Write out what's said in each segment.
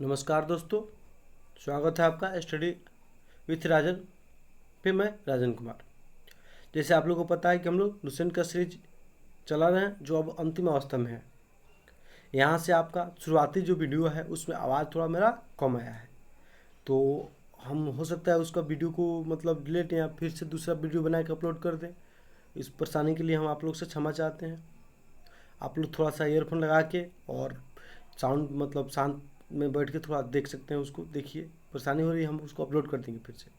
नमस्कार दोस्तों, स्वागत है आपका स्टडी विथ राजन पे। मैं राजन कुमार। जैसे आप लोगों को पता है कि हम लोग लुसेंट का सीरीज चला रहे हैं जो अब अंतिम अवस्था में है। यहाँ से आपका शुरुआती जो वीडियो है उसमें आवाज़ थोड़ा मेरा कम आया है, तो हम हो सकता है उसका वीडियो को मतलब डिलीट या फिर से दूसरा वीडियो बना के अपलोड कर दें। इस परेशानी के लिए हम आप लोग से क्षमा चाहते हैं। आप लोग थोड़ा सा ईयरफोन लगा के और साउंड मतलब शांत में बैठ के थोड़ा देख सकते हैं, उसको देखिए। परेशानी हो रही है, हम उसको अपलोड कर देंगे फिर से।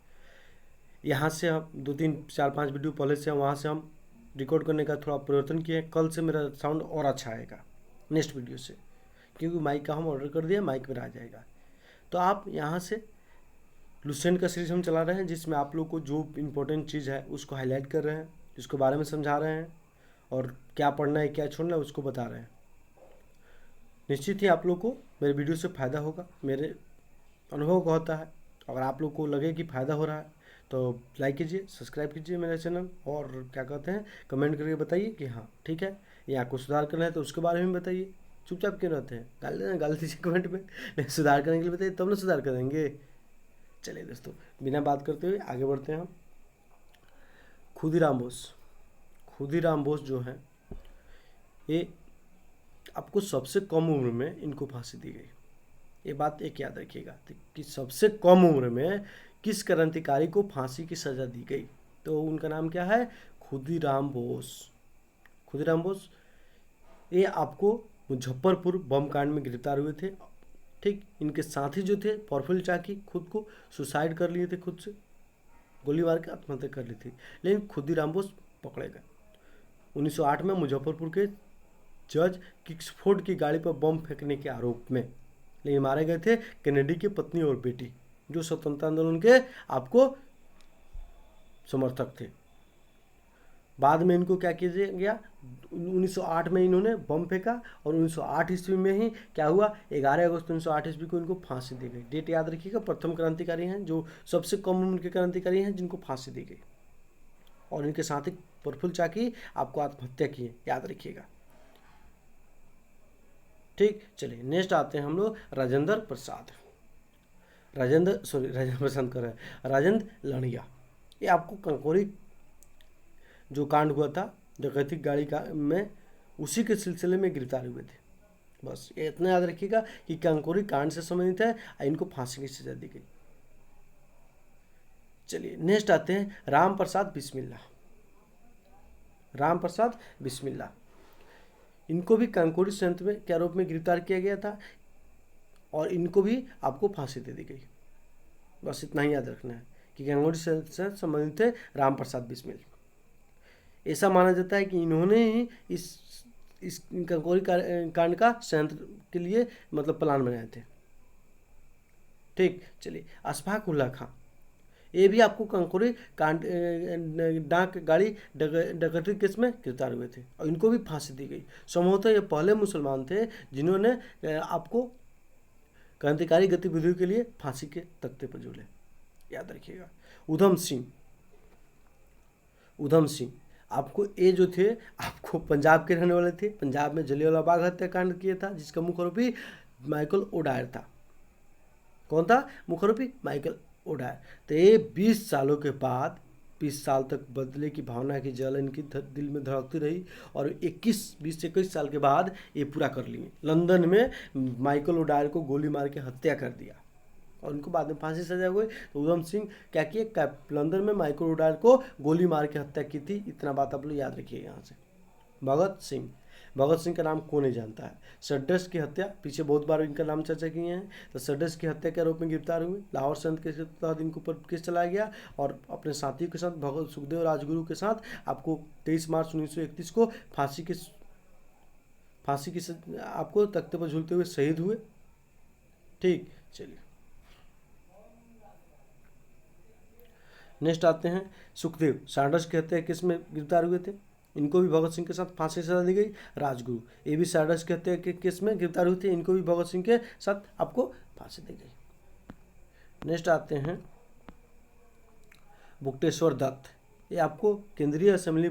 यहाँ से हम 2 3 4 5 वीडियो पहले से वहाँ से हम रिकॉर्ड करने का थोड़ा परिवर्तन किए हैं। कल से मेरा साउंड और अच्छा आएगा नेक्स्ट वीडियो से, क्योंकि माइक का हम ऑर्डर कर दिया, माइक पर आ जाएगा। तो आप यहाँ से लुसेंट का सीरीज हम चला रहे हैं जिसमें आप लोग को जो इम्पोर्टेंट चीज़ है उसको हाईलाइट कर रहे हैं, जिसके बारे में समझा रहे हैं और क्या पढ़ना है क्या छोड़ना है उसको बता रहे हैं। निश्चित ही आप लोग को मेरे वीडियो से फ़ायदा होगा, मेरे अनुभव का होता है। अगर आप लोग को लगे कि फ़ायदा हो रहा है तो लाइक कीजिए, सब्सक्राइब कीजिए मेरा चैनल, और क्या कहते हैं कमेंट करके बताइए कि हाँ ठीक है, या कुछ सुधार करना है तो उसके बारे में बताइए। चुपचाप क्यों रहते हैं, गाली दीजिए कमेंट में। नहीं, सुधार करने के लिए बताइए तब ना सुधार करेंगे। चलिए दोस्तों, बिना बात करते हुए आगे बढ़ते हैं हम। खुदीराम बोस जो है, ये आपको सबसे कम उम्र में इनको फांसी दी गई। ये बात एक याद रखिएगा कि सबसे कम उम्र में किस क्रांतिकारी को फांसी की सज़ा दी गई। तो उनका नाम क्या है? खुदीराम बोस। खुदीराम बोस ये आपको मुजफ्फरपुर बम कांड में गिरफ्तार हुए थे। ठीक, इनके साथी जो थे प्रफुल्ल चाकी खुद को सुसाइड कर लिए थे, खुद से गोली मार के आत्महत्या कर ली थी। लेकिन खुदीराम बोस पकड़े गए 1908 में मुजफ्फरपुर के जज किक्सफोर्ड की गाड़ी पर बम फेंकने के आरोप में। लेकिन मारे गए थे कैनेडी की पत्नी और बेटी, जो स्वतंत्रता आंदोलन के आपको समर्थक थे। बाद में इनको क्या किया गया? 1908 में इन्होंने बम फेंका और 1908 ईस्वी में ही क्या हुआ? 11 अगस्त 1908 ईस्वी को इनको फांसी दी गई। डेट याद रखिएगा। प्रथम क्रांतिकारी हैं, जो सबसे कम उम्र के क्रांतिकारी हैं जिनको फांसी दी गई। और इनके साथी प्रफुल्ल चाकी आपको आत्महत्या की है, याद रखिएगा। ठीक, चलिए नेक्स्ट आते हैं हम लोग राजेंद्र प्रसाद। राजेंद्र प्रसाद कर रहे हैं, राजेंद्र लड़िया। ये आपको कंकोरी जो कांड हुआ था डकैती गाड़ी का में, उसी के सिलसिले में गिरफ्तार हुए थे। बस ये इतना याद रखिएगा कि कंकोरी कांड से संबंधित है, इनको फांसी की सजा दी गई। चलिए नेक्स्ट आते हैं राम प्रसाद बिस्मिल्ला। इनको भी कंकोरी संयंत्र में के आरोप में गिरफ्तार किया गया था और इनको भी आपको फांसी दे दी गई। बस इतना ही याद रखना है कि कंकोरी संयंत्र से संबंधित थे राम प्रसाद बिस्मिल। ऐसा माना जाता है कि इन्होंने ही इस कंकोरी कांड का संयंत्र के लिए मतलब प्लान बनाए थे। ठीक, चलिए अशफाक उल्ला खां, ये भी आपको कंकोरी कांड डाक गाड़ी डकैती केस में गिरफ्तार हुए थे और इनको भी फांसी दी गई। संभवतः ये पहले मुसलमान थे जिन्होंने आपको क्रांतिकारी गतिविधियों के लिए फांसी के तख्ते पर झूले, याद रखिएगा। उधम सिंह आपको ये जो थे आपको पंजाब के रहने वाले थे। पंजाब में जलियांवाला बाग हत्याकांड किया था, जिसका मुख्य आरोपी माइकल ओडायर था। कौन था मुख्य आरोपी? Michael O'Dwyer. तो ये 20 सालों के बाद 20 साल तक बदले की भावना की जलन इनकी दिल में धड़कती रही और 20 से 21 साल के बाद ये पूरा कर लिए। लंदन में माइकल ओडायर को गोली मार के हत्या कर दिया और उनको बाद में फांसी सजा हुई। तो उधम सिंह क्या किए? लंदन में माइकल ओडायर को गोली मार के हत्या की थी। इतना बात आप लोग याद रखिए। यहाँ से भगत सिंह का नाम कौन नहीं जानता है? सड्डस की हत्या, पीछे बहुत बार इनका नाम चर्चा किए हैं। तो सड्डस की हत्या के आरोप में गिरफ्तार हुए। लाहौर संत के तहत इनको ऊपर केस चलाया गया और अपने साथियों के साथ भगत सुखदेव राजगुरु के साथ आपको 23 मार्च 1931 को फांसी की आपको तख्ते पर झूलते हुए शहीद हुए। ठीक, चलिए नेक्स्ट आते हैं सुखदेव। सैंडर्स की हत्या केस में गिरफ्तार हुए थे, इनको भी भगत सिंह के साथ फांसी सजा दी गई। राजगुरु ये भी सैंडर्स की हत्या के केस में गिरफ्तार हुए थे, इनको भी भगत सिंह के साथ आपको फांसी दी गई। नेक्स्ट आते हैं बुकटेश्वर दत्त। ये आपको केंद्रीय असेंबली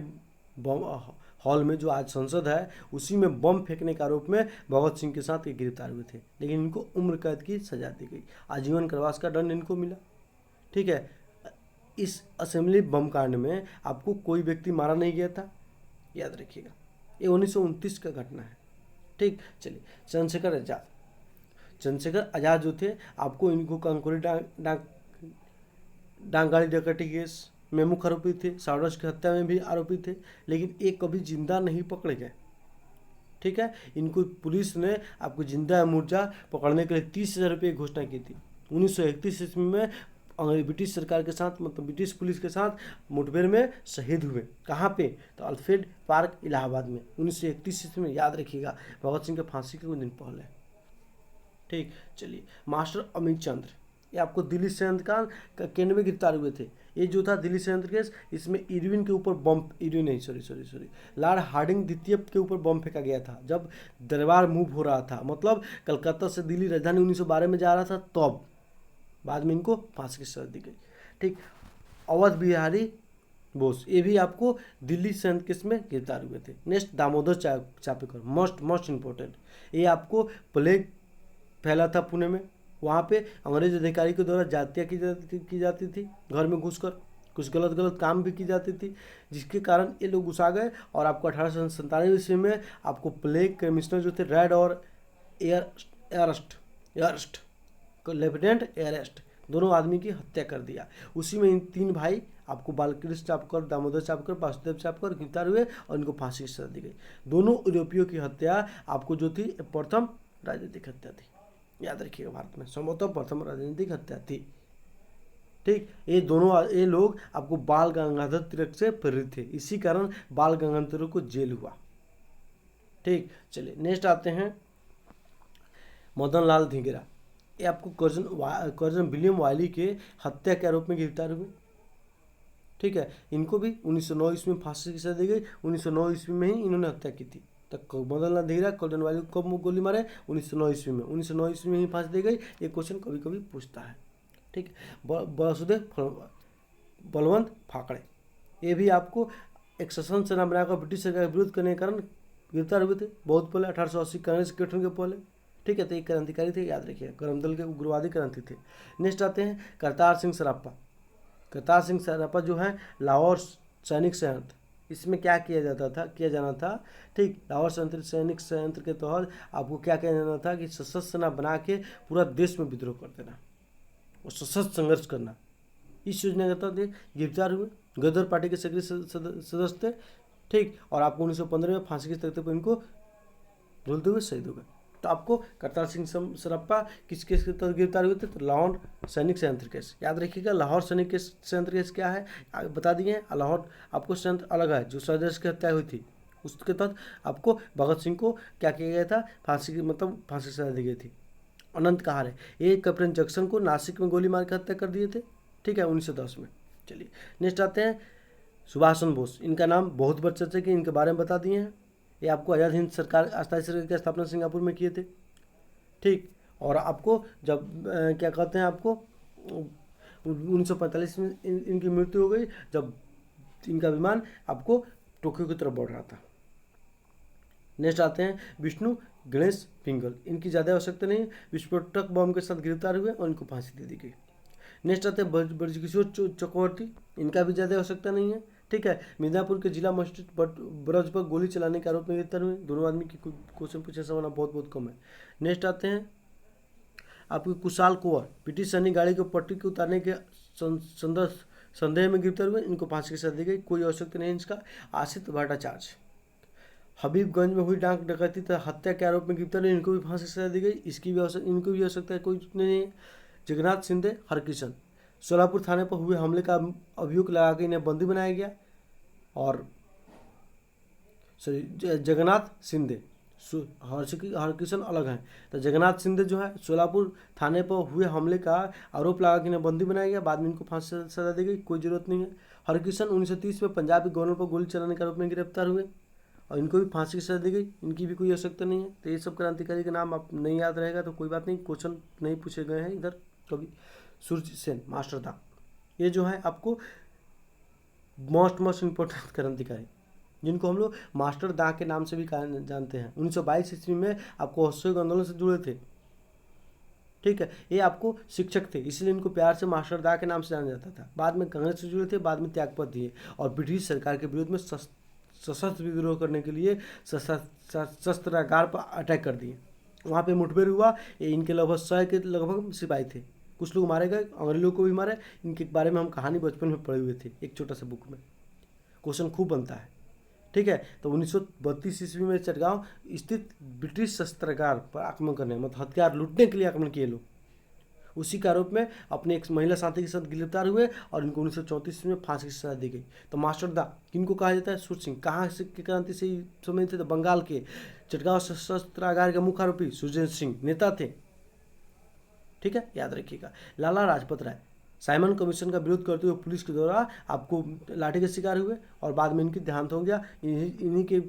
हॉल में, जो आज संसद है, उसी में बम फेंकने के आरोप में भगत सिंह के साथ ये गिरफ्तार हुए थे। लेकिन इनको उम्र कैद की सजा दी गई, आजीवन कारावास का दंड इनको मिला। ठीक है, इस असेंबली बम कांड में आपको कोई व्यक्ति मारा नहीं गया था, याद रखिएगा। ये 1929 का घटना है। ठीक, चलिए चंद्रशेखर आज़ाद जो थे, आपको इनको कंकुरी डांग गाड़ी डकैती केस में मुख्य आरोपी थे, सावरस की हत्या में भी आरोपी थे, लेकिन एक कभी जिंदा नहीं पकड़े गए। ठीक है, इनको पुलिस ने आपको जिंदा मुर्जा पकड़ने के लिए 30,000 रुपये की घोषणा की थी। 1931 ईस्वी में ब्रिटिश सरकार के साथ, मतलब ब्रिटिश पुलिस के साथ मुठभेड़ में शहीद हुए। कहाँ पे? तो अल्फ्रेड पार्क इलाहाबाद में 1931 ईस्वी में, याद रखिएगा, भगत सिंह के फांसी के कुछ दिन पहले। ठीक, चलिए मास्टर अमित चंद्र, ये आपको दिल्ली षड्यंत्र का केंद्र में गिरफ्तार हुए थे। ये जो था दिल्ली षड्यंत्र केस, इसमें इरविन के ऊपर बम, इरविन नहीं, सॉरी, लॉर्ड हार्डिंग द्वितीय के ऊपर बम फेंका गया था जब दरबार मूव हो रहा था, मतलब कलकत्ता से दिल्ली राजधानी 1912 में जा रहा था, तब बाद में इनको फांसी की सजा दी गई। ठीक, अवध बिहारी बोस, ये भी आपको दिल्ली षड्यंत्र केस में गिरफ्तार हुए थे। Next Damodar Chapekar, most important, ये आपको प्लेग फैला था पुणे में, वहाँ पे अंग्रेज अधिकारी के द्वारा जातियाँ की जाती थी, घर में घुसकर कुछ गलत काम भी की जाती थी, जिसके कारण ये लोग घुसा गए। और आपको 1897 ईस्वी में आपको प्लेग कमिश्नर जो थे, रेड और एयरस्ट लेफ्टिनेंट एयरस्ट, दोनों आदमी की हत्या कर दिया। उसी में इन 3 भाई आपको बालकृष्ण चापकर, दामोदर चापकर, वासुदेव चापकर गिरफ्तार हुए और इनको फांसी की सजा दी गई। दोनों यूरोपियों की हत्या आपको जो थी, प्रथम राजनीतिक हत्या थी, याद रखिएगा, भारत में संभवतः प्रथम राजनीतिक हत्या थी। ठीक, ये लोग आपको बाल गंगाधर तिलक से प्रेरित थे, इसी कारण बाल गंगाधर तिलक को जेल हुआ। ठीक, चलिए नेक्स्ट आते हैं मदन लाल धिंगरा, ये आपको कर्जन विलियम वायली के हत्या के आरोप में गिरफ्तार हुए। ठीक है, इनको भी 1909 ईस्वी में फांसी की सजा दी गई। 1909 ईस्वी में ही इन्होंने हत्या की थी। तो मदन लाल धिंगरा कर्जन वायली को कब गोली मारे? 1909 ईस्वी में। 1909 ईस्वी में ही फांसी दी गई। ये क्वेश्चन कभी कभी पूछता है। ठीक है, वासुदेव बलवंत फाकड़े, ये भी आपको एक सशस्त्र सेना बनाकर ब्रिटिश सरकार का विरोध करने के कारण गिरफ्तार हुए थे, बहुत पहले 1880 कांग्रेस के गठन के पहले। ठीक है, तो एक क्रांतिकारी थे, याद रखिए, करम दल के उग्रवादी क्रांति थे। नेक्स्ट आते हैं करतार सिंह सरापा। करतार सिंह सरापा जो है लाहौर सैनिक संयंत्र, इसमें क्या किया जाना था? ठीक, लाहौर सैनिक संयंत्र के तहत आपको क्या किया जाना था कि सशस्त्र सेना बना के पूरा देश में विद्रोह कर देना और सशस्त्र संघर्ष करना। इस योजना के तहत गिरफ्तार हुए, गदर पार्टी के सक्रिय सदस्य थे। ठीक, और आपको 1915 में फांसी के तख्ते पर इनको झूलते हुए शहीद हो गए। तो आपको करतार सिंह सरापा किस केस के तहत गिरफ्तार हुए थे? तो लाहौर सैनिक संयंत्र केस, याद रखिएगा। लाहौर सैनिक संयंत्र केस क्या है बता दिए हैं। लाहौर आपको संयंत्र अलग है, जो सरदेश की हत्या हुई थी, उसके तहत आपको भगत सिंह को क्या किया गया था? फांसी की सजा दी गई थी। अनंत कहार है, ये कैप्टन जैक्सन को नासिक में गोली मार के हत्या कर दिए थे। ठीक है, 1910 में। चलिए नेक्स्ट आते हैं सुभाष चंद्र बोस, इनका नाम बहुत बार चर्चा की, इनके बारे में बता दिए हैं। ये आपको आज़ाद हिंद सरकार, अस्थायी सरकार की स्थापना सिंगापुर में किए थे। ठीक, और आपको जब क्या कहते हैं, आपको 1945 में इनकी मृत्यु हो गई, जब इनका विमान आपको टोक्यो की तरफ बढ़ रहा था। नेक्स्ट आते हैं विष्णु गणेश पिंगल, इनकी ज़्यादा आवश्यकता नहीं, विस्फोटक बम के साथ गिरफ्तार हुए और इनको फांसी दे दी गई। नेक्स्ट आते हैं ब्रजकिशोर चक्रवर्ती, इनका भी ज़्यादा आवश्यकता नहीं है। ठीक है, मिदनापुर के जिला मजिस्ट्रेट ब्रज पर गोली चलाने के आरोप में गिरफ्तार हुए। दोनों आदमी की क्वेश्चन पूछने संभावना बहुत कम है। नेक्स्ट आते हैं आपके कुशाल कुंवर, ब्रिटिश सैनिक गाड़ी को पट्टी के उतारने के संदेह में गिरफ्तार हुए, इनको फांसी की सजा दी गई, कोई आवश्यकता नहीं इसका। आशित भट्टाचार्य, हबीबगंज में हुई डाक डकैती तथा हत्या के आरोप में गिरफ्तार हुए, इनको भी फांसी की सजा दी गई, इनको भी आवश्यकता है कोई नहीं है। जगन्नाथ शिंदे हरकिशन, सोलापुर थाने पर हुए हमले का अभियोग लगा के इन्हें बंदी बनाया गया। और जगन्नाथ शिंदे, हरकिशन अलग हैं। तो जगन्नाथ शिंदे जो है सोलापुर थाने पर हुए हमले का आरोप लगा के इन्हें बंदी बनाया गया, बाद में इनको फांसी सजा दी गई, कोई जरूरत नहीं है। हरकिशन 1930 में पंजाब के गवर्नर पर गोली चलाने के आरोप में गिरफ्तार हुए और इनको भी फांसी की सजा दी गई, इनकी भी कोई आवश्यकता नहीं है। तो ये सब क्रांतिकारी के नाम आप नहीं याद रहेगा तो कोई बात नहीं, क्वेश्चन नहीं पूछे गए हैं इधर कभी। सूर्य सेन मास्टर था, ये जो है आपको मोस्ट इम्पोर्टेंट क्रांतिकारी। जिनको हम लोग मास्टर दा के नाम से भी जानते हैं। 1922 ईस्वी में आपको असहयोग आंदोलन से जुड़े थे। ठीक है, ये आपको शिक्षक थे, इसलिए इनको प्यार से मास्टर दा के नाम से जाना जाता था। बाद में कांग्रेस से जुड़े थे, बाद में त्यागपत्र दिए और ब्रिटिश सरकार के विरोध में सशस्त्र विद्रोह करने के लिए शस्त्रागार पर अटैक कर दिए। वहाँ पे मुठभेड़ हुआ। ये इनके लगभग 100 के लगभग सिपाही थे। कुछ लोग मारे गए, अंग्रेजों को भी मारे। इनके बारे में हम कहानी बचपन में पढ़े हुए थे, एक छोटा सा बुक में। क्वेश्चन खूब बनता है। ठीक है, तो 1932 ईस्वी में चटगांव स्थित ब्रिटिश शस्त्रागार पर आक्रमण करने, मतलब हथियार लूटने के लिए आक्रमण किए लोग। उसी के आरोप में अपने एक महिला साथी के साथ गिरफ्तार हुए और इनको 1934 में फांसी की सजा दी गई। तो मास्टर दा किनको कहा जाता है? सूर सिंह। कहाँ से की क्रांति से समय थे? तो बंगाल के चटगांव शस्त्रागार के मुख्य आरोपी सुरजेंद्र सिंह नेता थे। ठीक है, याद रखिएगा। लाला लाजपत राय साइमन कमीशन का विरोध करते हुए पुलिस के द्वारा आपको लाठी के शिकार हुए और बाद में इनकी देहांत हो गया। इन्हीं के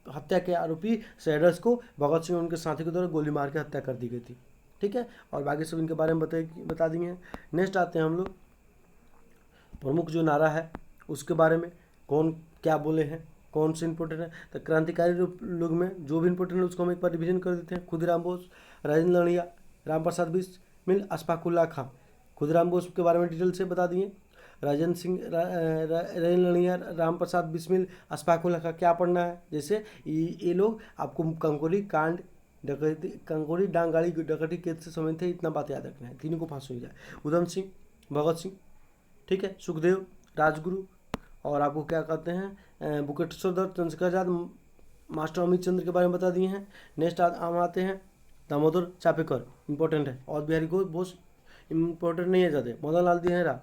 हत्या के आरोपी सैडर्स को भगत सिंह और उनके साथी के द्वारा गोली मार के हत्या कर दी गई थी। ठीक है, और बाकी सब इनके बारे में बता दिए हैं। नेक्स्ट आते हैं हम लोग प्रमुख जो नारा है उसके बारे में, कौन क्या बोले हैं, कौन से इंपॉर्टेंट है। तो क्रांतिकारी लोग में जो भी इंपॉर्टेंट है उसको हम एक बार रिविजन कर देते हैं। खुदीराम बोस, राजेंद्र लड़िया, राम प्रसाद बिस्मिल, अशफाकुल्ला खां। खुदीराम बोस के बारे में डिटेल से बता दिए। राजेंद्र सिंह, राजेंद्र लड़िया, राम प्रसाद बिस्मिल, अशफाकुल्ला खां क्या पढ़ना है? जैसे ये लोग आपको कंकोली कांड, डकैती, कंकोली डांगाड़ी डकैती केस से संबंधित थे, इतना बात याद रखना है। तीनों को फांसी हो जाए। उधम सिंह, भगत सिंह, ठीक है, सुखदेव, राजगुरु, और आपको क्या कहते हैं बुकेश्वर दत्त, चंद्रशेखर आजाद, मास्टर अमित चंद्र के बारे में बता दिए हैं। नेक्स्ट हम आते हैं दामोदर चापेकर, इंपॉर्टेंट है। और बिहारी बोस इंपॉर्टेंट नहीं है ज़्यादा। मदन लाल दिनेरा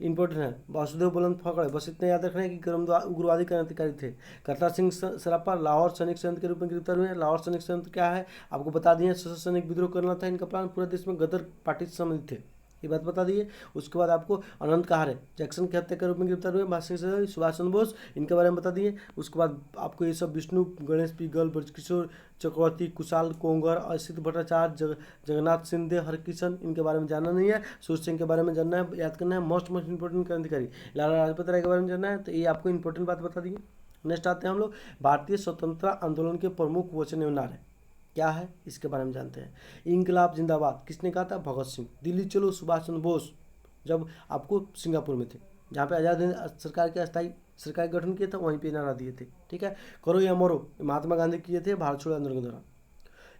इंपॉर्टेंट है। वासुदेव बुलंद फकड़े, बस इतना याद रखना है कि उग्रवादी क्रांतिकारी थे। करतार सिंह सराफा लाहौर सैनिक संघ के रूप में गिरफ्तार हुए हैं। लाहौर सैनिक संघ क्या है आपको बता दिए। सशस्त्र सैनिक विद्रोह करना था इनका प्लान। पूरे देश में गदर पार्टी से संबंधित थे, ये बात बता दिए। उसके बाद आपको अनंत कहारे जैक्सन की हत्या के रूप में गिरफ्तार हुए। सुभाष चंद्र बोस, इनके बारे में बता दिए। उसके बाद आपको ये सब विष्णु गणेश पिगल, ब्रजकिशोर चक्रवर्ती, कुशाल कोंगर, असित भट्टाचार्य, जगन्नाथ सिंधे, हरकिशन, इनके बारे में जानना नहीं है। सूर सिंह के बारे में जानना है, याद करना है। मोस्ट इंपॉर्टेंट क्रांतिकारी लाला लाजपत राय के बारे में जानना है। तो ये आपको इंपॉर्टेंट बात बता दिए। नेक्स्ट आते हैं हम लोग भारतीय स्वतंत्रता आंदोलन के प्रमुख वचन एवं नारे क्या है, इसके बारे में जानते हैं। इनकलाब जिंदाबाद किसने कहा था? भगत सिंह। दिल्ली चलो सुभाष चंद्र बोस, जब आपको सिंगापुर में थे, जहाँ पे आज़ाद हिंद सरकार के अस्थायी सरकार गठन किया था, वहीं पे नारा दिए थे। ठीक है, करो या मरो महात्मा गांधी किए थे भारत छोड़ो आंदोलन के दौरान।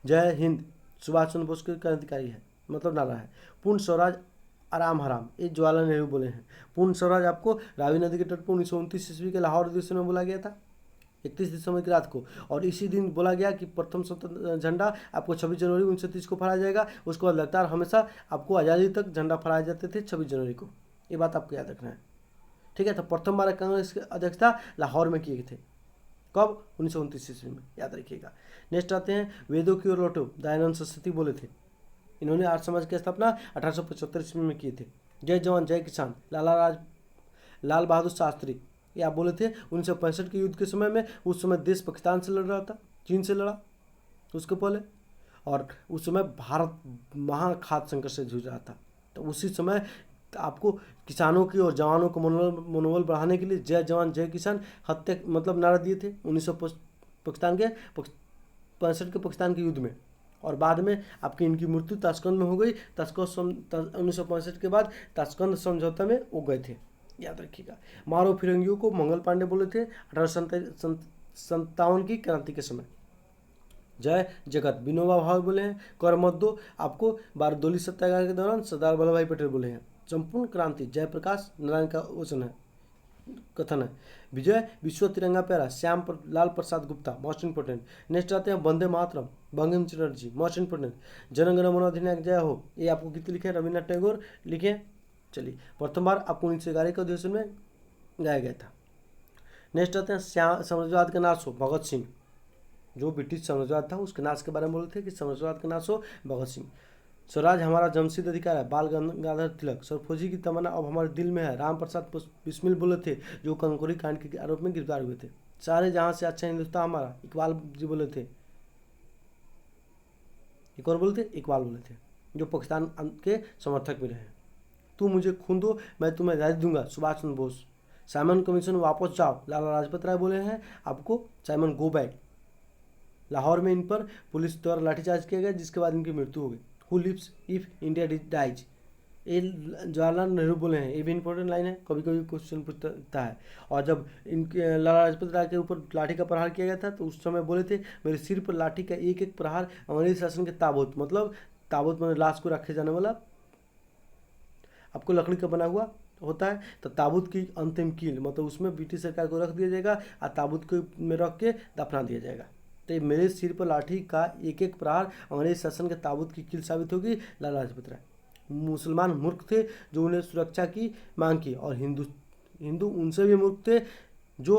जय हिंद सुभाष चंद्र बोस के क्रांतिकारी है, मतलब नारा है। पूर्ण स्वराज आराम हराम, ये जवाहरलाल नेहरू बोले हैं। पूर्ण स्वराज आपको रावी नदी के तट पर 1929 ईस्वी के लाहौर अधिवेशन में बोला गया था 31 दिसंबर की रात को। और इसी दिन बोला गया कि प्रथम स्वतंत्र झंडा आपको 26 जनवरी 1930 को फहराया जाएगा। उसके बाद लगातार हमेशा आपको आज़ादी तक झंडा फहराए जाते थे 26 जनवरी को, ये बात आपको याद रखना है। ठीक है, तो प्रथम बार कांग्रेस के अध्यक्षता लाहौर में किए गए थे, कब? 1929 ईस्वी में, याद रखिएगा। नेक्स्ट आते हैं वेदों की ओर लौटो, दयानंद सरस्वती बोले थे। इन्होंने आर्य समाज की स्थापना 1875 ईस्वी में किए थे। जय जवान जय किसान लाल बहादुर शास्त्री, ये आप बोले थे 1965 के युद्ध के समय में। उस समय देश पाकिस्तान से लड़ रहा था, चीन से लड़ा उसके पहले, और उस समय भारत महाखाद्य संकट से जूझ रहा था। तो उसी समय आपको किसानों की और जवानों को मनोबल बढ़ाने के लिए जय जवान जय किसान हत्या मतलब नारा दिए थे 1965 के पाकिस्तान के युद्ध में। और बाद में आपकी इनकी मृत्यु ताशकंद में हो गई। 1965 के बाद ताशकंद समझौता में वो गए थे, याद रखिएगा। मारो फिरंगियों को मंगल पांडे बोले थे 1857 की क्रांति के समय। जय जगत विनोबा भावे बोले हैं। कर मत दो आपको बारदोली सत्याग्रह के दौरान सरदार वल्लभ भाई पटेल बोले हैं। संपूर्ण क्रांति जयप्रकाश नारायण का वचन है, कथन है। विजय विश्व तिरंगा प्यारा Lal Prasad Gupta, most important. Next आते हैं वंदे मातरम बंकिम चटर्जी, मोस्ट इंपोर्टेंट। जनगण मन अधिनायक जय हो, ये आपको कितने लिखे? रविन्द्रनाथ टैगोर लिखे। चलिए, प्रथम बार आपको 1911 के अधिवेशन में गाया गया था। नेक्स्ट आते हैं साम्राज्यवाद का नाश हो, भगत सिंह। जो ब्रिटिश साम्राज्यवाद था उसके नाश के बारे में बोले थे कि साम्राज्यवाद का नाश हो, भगत सिंह। स्वराज हमारा जमशेद अधिकार है, बाल गंगाधर तिलक। सरफौजी की तमन्ना अब हमारे दिल में है, राम प्रसाद बिस्मिल बोले थे, जो कंकोली कांड के आरोप में गिरफ्तार हुए थे। सारे जहां से अच्छा हिंदुस्तान हमारा, इकबाल जी बोले थे। ये कौन बोले थे? इकबाल बोले थे, जो पाकिस्तान के समर्थक भी रहे। तू मुझे खून दो मैं तुम्हें आज़ादी दूंगा, सुभाष चंद्र बोस। साइमन कमीशन वापस जाओ, लाला लाजपत राय बोले हैं आपको, साइमन गो बैक। लाहौर में इन पर पुलिस द्वारा लाठीचार्ज किया गया, जिसके बाद इनकी मृत्यु हो गई। Who lives if India dies, ये जवाहरलाल नेहरू बोले हैं, ये भी इंपॉर्टेंट लाइन है, कभी कभी क्वेश्चन पूछता है। और जब इनके लाला लाजपत राय के ऊपर लाठी का प्रहार किया गया था तो उस समय बोले थे, मेरे सिर पर लाठी का एक एक प्रहार अंग्रेज शासन के ताबूत, मतलब ताबूत में लाश को रखे जाने वाला, आपको लकड़ी का बना हुआ होता है, तो ताबूत की अंतिम कील, मतलब उसमें ब्रिटिश सरकार को रख दिया जाएगा और ताबूत को में रख के दफना दिया जाएगा। तो मेरे सिर पर लाठी का एक एक प्रहार अंग्रेज शासन के ताबूत की कील साबित होगी लाला लाजपत राय। मुसलमान मूर्ख थे जो उन्हें सुरक्षा की मांग की, और हिंदू उनसे भी मूर्ख थे जो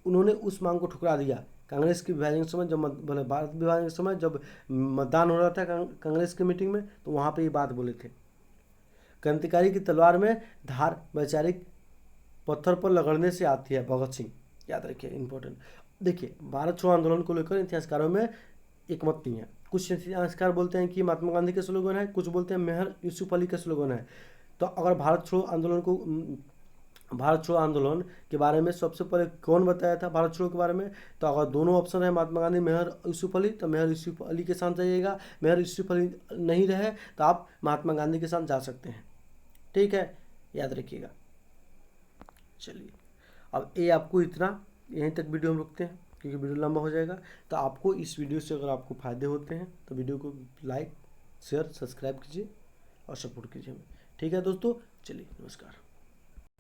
उन्होंने उस मांग को ठुकरा दिया। कांग्रेस के विभाजन के समय, जब भारत विभाजन के समय जब मतदान हो रहा था कांग्रेस की मीटिंग में, तो वहाँ पे ये बात बोले थे, क्रांतिकारी की तलवार में धार वैचारिक पत्थर पर लगड़ने से आती है, भगत सिंह, याद रखिए, इंपॉर्टेंट। देखिए, भारत छोड़ो आंदोलन को लेकर इतिहासकारों में एक मत नहीं है। कुछ इतिहासकार बोलते हैं कि महात्मा गांधी के स्लोगन है, कुछ बोलते हैं मेहर यूसुफ अली का स्लोगन है। तो अगर भारत छोड़ो आंदोलन के बारे में सबसे पहले कौन बताया था भारत छोड़ो के बारे में, तो अगर दोनों ऑप्शन है महात्मा गांधी मेहर यूसुफ अली, तो मेहर यूसुफ अली के साथ जाइएगा। मेहर यूसुफ अली नहीं रहे तो आप महात्मा गांधी के साथ जा सकते हैं, ठीक है, याद रखिएगा। चलिए, अब ये आपको इतना, यहीं तक वीडियो हम रुकते हैं क्योंकि वीडियो लंबा हो जाएगा। तो आपको इस वीडियो से अगर आपको फ़ायदे होते हैं तो वीडियो को लाइक शेयर सब्सक्राइब कीजिए और सपोर्ट कीजिए हमें, ठीक है दोस्तों। चलिए, नमस्कार।